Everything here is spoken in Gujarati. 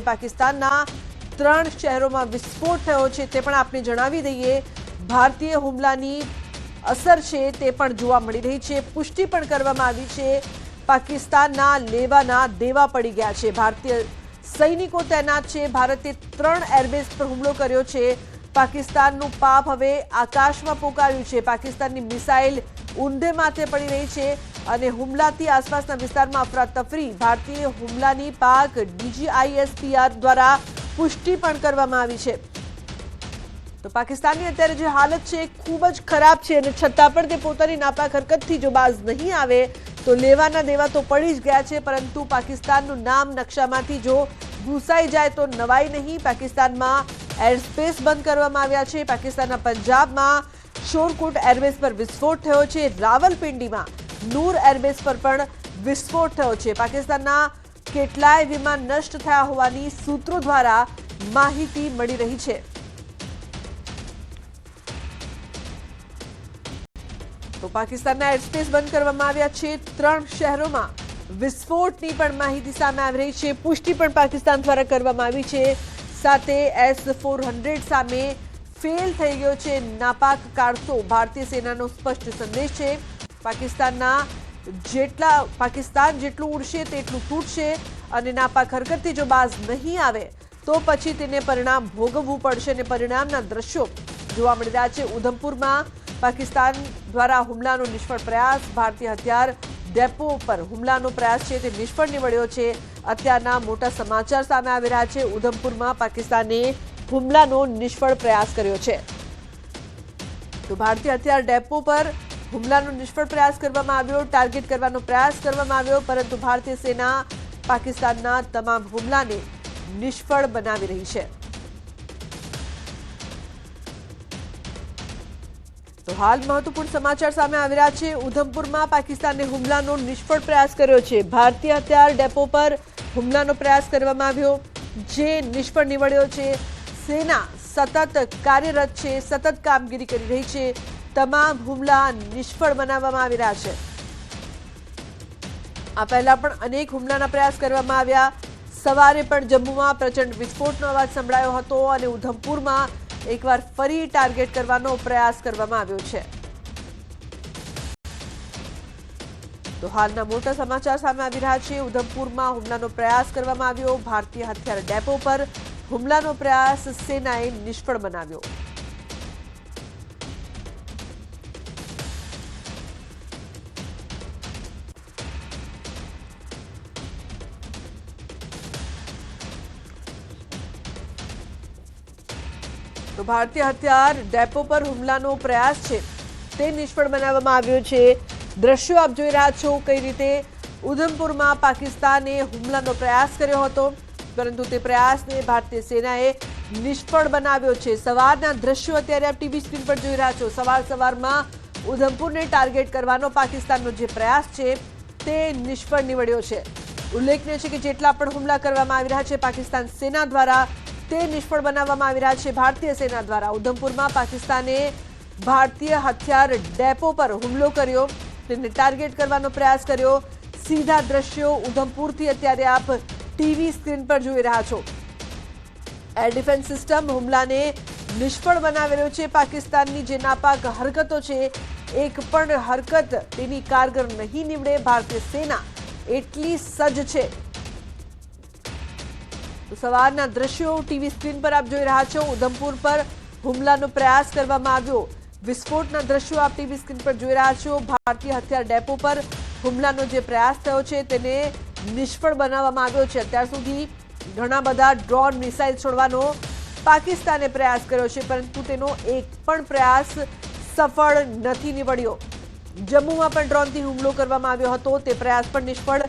પાકિસ્તાનના 3 શહેરોમાં વિસ્ફોટ થયો છે તે પણ આપને જણાવી દઈએ। ભારતીય હુમલાની અસર છે તે પણ જોવા મળી રહી છે। પુષ્ટિ પણ કરવામાં આવી છે। પાકિસ્તાનના લેવાના દેવા પડી ગયા છે। ભારતીય સૈનિકો તૈનાત છે। ભારતે 3 એરબેઝ પર હુમલો કર્યો છે। પાકિસ્તાનનું પાપ હવે આકાશમાં પોકાર્યું છે। પાકિસ્તાનની મિસાઇલ ઊંધે માથે પડી રહી છે અને હુમલાથી આસપાસના વિસ્તારમાં અફરાતફરી। ભારતીય હુમલાની પાક DGISPR દ્વારા પુષ્ટિ પણ કરવામાં આવી છે। તો પાકિસ્તાનની અત્યારે જે હાલત છે ખૂબ જ ખરાબ છે અને છતાં પણ તે પોતાની નાપાક હરકતથી જો બાજ નહીં આવે તો લેવાના દેવા તો પડી જ ગયા છે, પરંતુ પાકિસ્તાનનું નામ નકશામાંથી જો ભૂસાઈ જાય તો નવાઈ નહીં। પાકિસ્તાનમાં એરસ્પેસ બંધ કરવામાં આવ્યા છે। પાકિસ્તાનના પંજાબમાં શોરકોટ એરબેઝ પર વિસ્ફોટ થયો છે। રાવલપિંડીમાં નૂર એરબેઝ પર પણ વિસ્ફોટ થયો છે। પાકિસ્તાનના કેટલાય વિમાન નષ્ટ થયા હોવાની સૂત્રો દ્વારા માહિતી મળી રહી છે। તો પાકિસ્તાનના એરસ્પેસ બંધ કરવામાં આવ્યા છે। 3 શહેરોમાં વિસ્ફોટની પણ માહિતી સામે આવી રહી છે। પુષ્ટિ પણ પાકિસ્તાન દ્વારા કરવામાં આવી છે। સાથે S-400 સામે ફેલ થઈ ગયો છે નાપાક કારસો। ભારતીય સેનાનો સ્પષ્ટ સંદેશ છે। પાકિસ્તાન જેટલું ઉડશે તેટલું તૂટશે અને નાપાક હરકતથી જો બાજ નહીં આવે તો પછી તેને પરિણામ ભોગવવું પડશે અને પરિણામના દ્રશ્યો જોવા મળી રહ્યા છે। ઉધમપુરમાં પાકિસ્તાન દ્વારા હુમલાનો નિષ્ફળ પ્રયાસ। ભારતીય હથિયાર ડેપો પર હુમલાનો પ્રયાસ છે તે નિષ્ફળ નીવડ્યો છે। અત્યારના મોટા સમાચાર સામે આવી રહ્યા છે। ઉધમપુરમાં પાકિસ્તાને હુમલાનો નિષ્ફળ પ્રયાસ કર્યો છે। તો ભારતીય હથિયાર ડેપો પર હુમલાનો નિષ્ફળ પ્રયાસ કરવામાં આવ્યો। ટાર્ગેટ કરવાનો પ્રયાસ કરવામાં આવ્યો, પરંતુ ભારતીય સેના પાકિસ્તાનના તમામ હુમલાને નિષ્ફળ બનાવી રહી છે। તો હાલ મહત્વપૂર્ણ સમાચાર સામે આવી રહ્યા છે। ઉધમપુરમાં પાકિસ્તાને હુમલાનો નિષ્ફળ પ્રયાસ કર્યો છે। ભારતીય હથિયાર ડેપો પર હુમલાનો પ્રયાસ કરવામાં આવ્યો, જે નિષ્ફળ નીવડ્યો છે। સેના સતત કાર્યરત છે, સતત કામગીરી કરી રહી છે। તમામ હુમલા નિષ્ફળ બનાવવામાં આવી રહ્યા છે। આ પહેલા પણ અનેક હુમલાના પ્રયાસ કરવામાં આવ્યા। સવારે પણ જમ્મુમાં પ્રચંડ વિસ્ફોટનો અવાજ સંભળાયો હતો અને ઉધમપુરમાં એકવાર ફરી ટાર્ગેટ કરવાનો પ્રયાસ કરવામાં આવ્યો છે। તો હાલના મોટા સમાચાર સામે આવી રહ્યા છે। ઉધમપુરમાં હુમલાનો પ્રયાસ કરવામાં આવ્યો। ભારતીય હથિયાર ડેપો પર હુમલાનો પ્રયાસ સેનાએ નિષ્ફળ બનાવ્યો। તો ભારતીય હથિયાર ડેપો પર હુમલાનો પ્રયાસ છે તે નિષ્ફળ બનાવવામાં આવ્યો છે। દ્રશ્યો આપ જોઈ રહ્યા છો કઈ રીતે ઉધમપુરમાં પાકિસ્તાને હુમલાનો પ્રયાસ કર્યો હતો, પરંતુ તે પ્રયાસને ભારતીય સેનાએ નિષ્ફળ બનાવ્યો છે। સવારના દ્રશ્યો અત્યારે આપ ટીવી સ્ક્રીન પર જોઈ રહ્યા છો। સવારમાં ઉધમપુરને ટાર્ગેટ કરવાનો પાકિસ્તાનનો જે પ્રયાસ છે તે નિષ્ફળ નીવડ્યો છે। ઉલ્લેખનીય છે કે જેટલા પણ હુમલા કરવામાં આવી રહ્યા છે પાકિસ્તાન સેના દ્વારા તે નિષ્ફળ બનાવવામાં આવી રહ્યા છે ભારતીય સેના દ્વારા। ઉધમપુરમાં પાકિસ્તાને ભારતીય હથિયાર ડેપો પર હુમલો કર્યો, તેને ટાર્ગેટ કરવાનો પ્રયાસ કર્યો। સીધા દ્રશ્યો ઉધમપુરથી અત્યારે આપ ટીવી સ્ક્રીન પર જોઈ રહ્યા છો। એર ડિફેન્સ સિસ્ટમ હુમલાને નિષ્ફળ બનાવેલો છે। પાકિસ્તાનની જે નાપાક હરકતો છે એક પણ હરકત તેની કારગર નહીં નીવડે। ભારતીય સેના એટલી સજ્જ છે। સવારના દ્રશ્યો ટીવી સ્ક્રીન પર આપ જોઈ રહ્યા છો। ઉધમપુર પર હુમલાનો પ્રયાસ કરવામાં આવ્યો। વિસ્ફોટના દ્રશ્યો આપ ટીવી સ્ક્રીન પર જોઈ રહ્યા છો। ભારતીય હથિયાર ડેપો પર હુમલાનો જે પ્રયાસ થયો છે તેને નિષ્ફળ બનાવવામાં આવ્યો છે। અત્યાર સુધી ઘણા બધા ડ્રોન મિસાઇલ છોડવાનો પાકિસ્તાને પ્રયાસ કર્યો છે, પરંતુ તેનો એક પણ પ્રયાસ સફળ નથી નીવડ્યો। જમ્મુમાં પણ ડ્રોનથી હુમલો કરવામાં આવ્યો હતો, તે પ્રયાસ પણ નિષ્ફળ